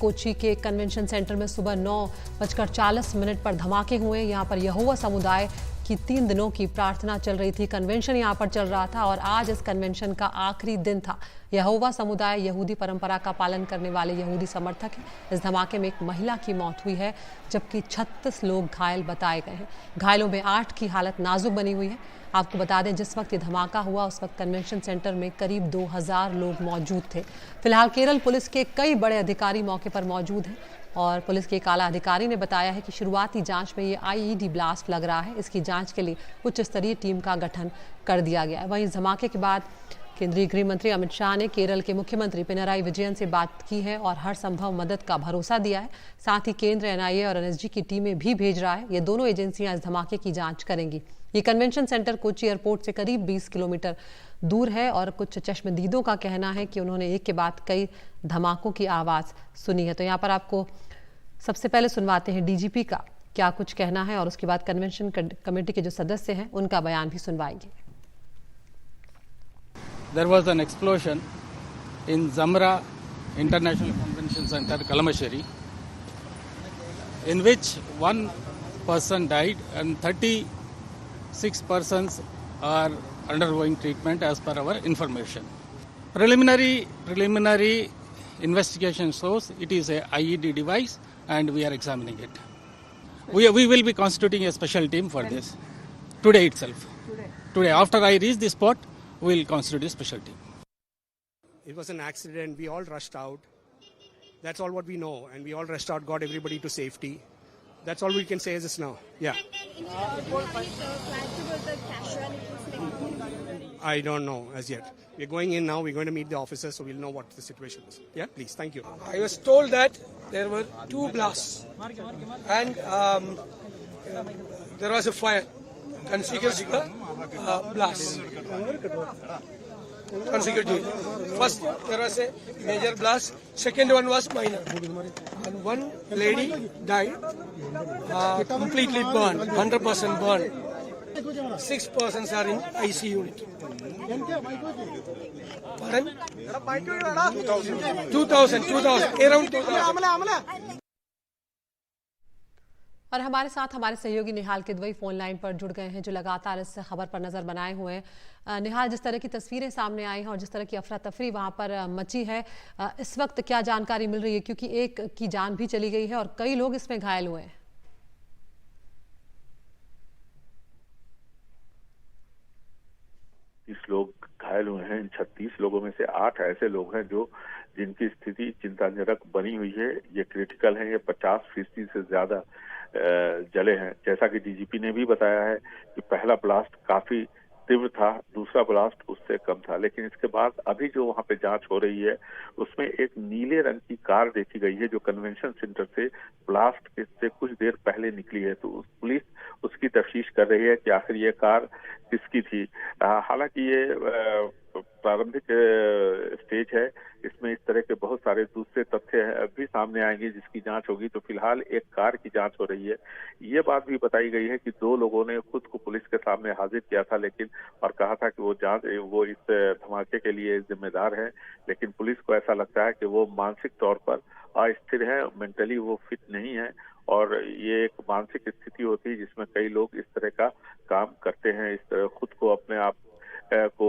कोची के convention centre में सुबह 9:40 पर धमाके हुए। यहाँ पर यहोवा समुदाय की 3 दिनों की प्रार्थना चल रही थी। कन्वेंशन यहाँ पर चल रहा था और आज इस कन्वेंशन का आखिरी दिन था। यहोवा समुदाय यहूदी परंपरा का पालन करने वाले यहूदी समर्थक हैं। इस धमाके में एक महिला की मौत हुई है, जबकि 36 लोग घायल बताए गए हैं। घायलों में 8 की हालत नाजुक बनी हुई है। आपको बता दें, जिस वक्त ये धमाका हुआ उस वक्त कन्वेंशन सेंटर में करीब 2000 लोग मौजूद थे। फिलहाल केरल पुलिस के कई बड़े अधिकारी मौके पर मौजूद हैं और पुलिस के एक आला अधिकारी ने बताया है कि शुरुआती जांच में ये आईईडी ब्लास्ट लग रहा है। इसकी जांच के लिए उच्च स्तरीय टीम का गठन कर दिया गया है। वहीं इस धमाके के बाद केंद्रीय गृह मंत्री अमित शाह ने केरल के मुख्यमंत्री पिनराई विजयन से बात की है और हर संभव मदद का भरोसा दिया है। साथ ही केंद्र एनआईए और एनएसजी की टीमें भी भेज रहा है। ये दोनों एजेंसियां इस धमाके की जांच करेंगी। ये कन्वेंशन सेंटर कोची एयरपोर्ट से करीब 20 किलोमीटर दूर है और कुछ चश्मदीदों का कहना है कि उन्होंने एक के बाद कई धमाकों की आवाज सुनी है। तो यहाँ पर आपको सबसे पहले सुनवाते हैं डीजीपी का क्या कुछ कहना है और उसके बाद कन्वेंशन कमेटी के जो सदस्य हैं उनका बयान भी सुनवाएंगे। There was an explosion in Zamra International Convention Center, Kalamassery, in which one person died and 36 persons are undergoing treatment as per our information. Preliminary investigation shows it is a IED device and we are examining it. We will be constituting a special team for this today itself. Today, after I reach the spot, we will constitute a special team. It was an accident. We all rushed out. That's all what we know. And we all rushed out, got everybody to safety. That's all we can say as of now. Yeah. I don't know as yet. We're going in now. We're going to meet the officers, so we'll know what the situation is. Yeah, please. Thank you. I was told that there were 2 blasts and there was a fire consecutive blast. Consecutive. First there was a major blast. Second one was minor. And one lady died completely burned, 100% burned. 6 persons are in IC unit. Pardon? 2000, around 2000. और हमारे साथ हमारे सहयोगी निहाल Kidwai phone line पर जुड़ गए हैं, जो लगातार इस खबर पर नजर बनाए हुए हैं। निहाल, जिस तरह की तस्वीरें सामने आई हैं और जिस तरह की अफरा तफरी वहां पर मची है, इस वक्त क्या जानकारी मिल रही है? क्योंकि एक की जान भी चली गई है और कई लोग इसमें घायल हुए हैं। 30 लोग घायल हुए हैं। इन 36 लोगों में से 8 ऐसे लोग हैं जिनकी स्थिति चिंताजनक बनी हुई है। ये क्रिटिकल है। ये 50% से ज्यादा जले हैं। जैसा कि डीजीपी ने भी बताया है कि पहला ब्लास्ट काफी तीव्र था, दूसरा ब्लास्ट उससे कम था, लेकिन इसके बाद अभी जो वहां पे जांच हो रही है उसमें एक नीले रंग की कार देखी गई है जो कन्वेंशन सेंटर से ब्लास्ट से कुछ देर पहले निकली है। तो पुलिस उसकी तफ्तीश कर रही है कि आखिर ये कार किसकी थी। हालांकि ये प्रारंभिक स्टेज है। इसमें इस तरह के बहुत सारे दूसरे तथ्य भी सामने आएंगे जिसकी जांच होगी। तो फिलहाल एक कार की जांच हो रही है। ये बात भी बताई गई है कि 2 लोगों ने खुद को पुलिस के सामने हाजिर किया था, लेकिन और कहा था कि वो इस धमाके के लिए जिम्मेदार है, लेकिन पुलिस को ऐसा लगता है कि वो मानसिक तौर पर अस्थिर है, मेंटली वो फिट नहीं है। और ये एक मानसिक स्थिति होती है जिसमें कई लोग इस तरह का काम करते हैं, इस तरह खुद को अपने आप को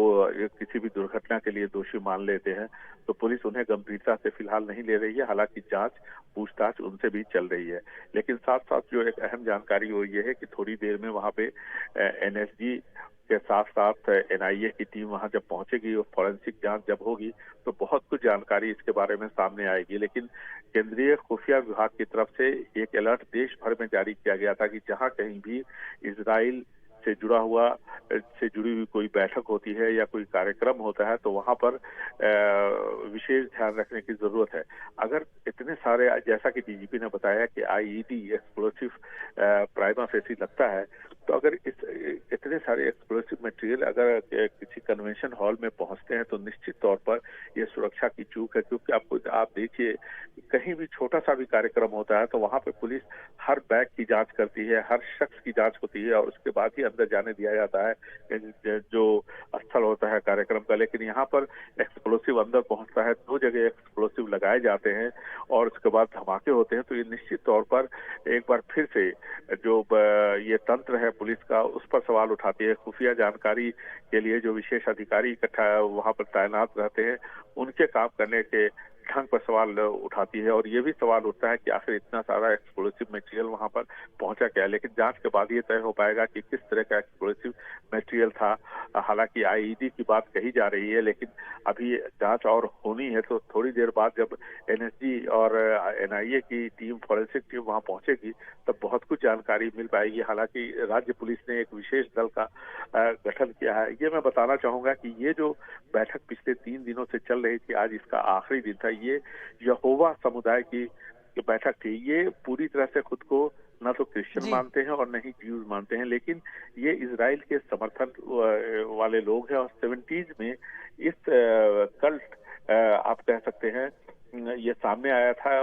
किसी भी दुर्घटना के लिए दोषी मान लेते हैं। तो पुलिस उन्हें गंभीरता से फिलहाल नहीं ले रही है। हालांकि जांच पूछताछ उनसे भी चल रही है। लेकिन साथ साथ जो एक अहम जानकारी वो ये है कि थोड़ी देर में वहां पे एनएसजी के साथ साथ एनआईए की टीम वहां जब पहुंचेगी और फॉरेंसिक जांच जब होगी तो बहुत कुछ जानकारी इसके बारे में सामने आएगी। लेकिन केंद्रीय खुफिया विभाग की तरफ से एक अलर्ट देश भर में जारी किया गया था कि जहां कहीं भी इजराइल से जुड़ी हुई कोई बैठक होती है या कोई कार्यक्रम होता है तो वहां पर विशेष ध्यान रखने की जरूरत है। अगर इतने सारे, जैसा कि डीजीपी ने बताया कि आईईडी एक्सप्लोसिव प्राइमा फेसी लगता है, तो अगर इतने सारे एक्सप्लोसिव मटेरियल अगर किसी कन्वेंशन हॉल में पहुंचते हैं तो निश्चित तौर पर यह सुरक्षा की चूक है। क्योंकि आप देखिए कहीं भी छोटा सा भी कार्यक्रम होता है तो वहां पे पुलिस हर बैग की जांच करती है, हर शख्स की जांच होती है और उसके बाद ही अंदर जाने दिया जाता है जो स्थल होता है कार्यक्रम का, लेकिन यहाँ पर एक्सप्लोसिव अंदर पहुंचता है। 2 जगह एक्सप्लोसिव लगाए जाते हैं और उसके बाद धमाके होते हैं। तो ये निश्चित तौर पर एक बार फिर से जो ये तंत्र है पुलिस का, उस पर सवाल उठाती है। खुफिया जानकारी के लिए जो विशेष अधिकारी इकट्ठा वहां पर तैनात रहते हैं, उनके काम करने के ढंग पर सवाल उठाती है। और ये भी सवाल उठता है कि आखिर इतना सारा एक्सप्लोसिव मटेरियल वहां पर पहुंचा क्या है। लेकिन जांच के बाद ये तय हो पाएगा कि किस तरह का एक्सप्लोसिव मटेरियल था। हालांकि आईईडी की बात कही जा रही है, लेकिन अभी जांच और होनी है। तो थोड़ी देर बाद जब एनएसजी और एनआईए की टीम, फॉरेंसिक टीम वहां पहुंचेगी, तब बहुत कुछ जानकारी मिल पाएगी। हालांकि राज्य पुलिस ने एक विशेष दल का गठन किया है। ये मैं बताना चाहूंगा कि ये जो बैठक पिछले 3 दिनों से चल रही थी, आज इसका आखिरी दिन था। ये यहोवा समुदाय की बैठक थी। ये पूरी तरह से खुद को न तो क्रिश्चियन मानते हैं और न ही ज्यूज मानते हैं, लेकिन ये इजराइल के समर्थन वाले लोग हैं। और 70s में इस कल्ट आप कह सकते हैं ये सामने आया था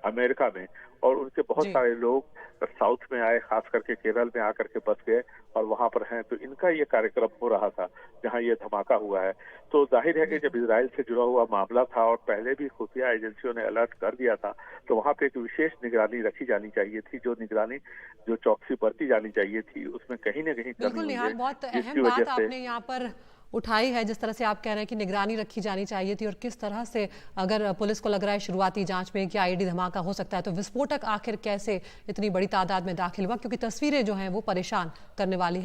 अमेरिका में, और उनके बहुत सारे लोग साउथ में आए, खास करके केरल में आकर के बस गए और वहां पर हैं। तो इनका ये कार्यक्रम हो रहा था जहां ये धमाका हुआ है। तो जाहिर है कि जब इजराइल से जुड़ा हुआ मामला था और पहले भी खुफिया एजेंसियों ने अलर्ट कर दिया था, तो वहां पे एक विशेष निगरानी रखी जानी चाहिए थी। जो चौकसी बरती जानी चाहिए थी, उसमें कहीं न कहीं बिल्कुल निहाल, बहुत अहम बात आपने यहाँ पर उठाई है। जिस तरह से आप कह रहे हैं कि निगरानी रखी जानी चाहिए थी, और किस तरह से अगर पुलिस को लग रहा है शुरुआती जांच में कि आईईडी धमाका हो सकता है, तो विस्फोटक आखिर कैसे इतनी बड़ी तादाद में दाखिल हुआ, क्योंकि तस्वीरें जो हैं वो परेशान करने वाली हैं।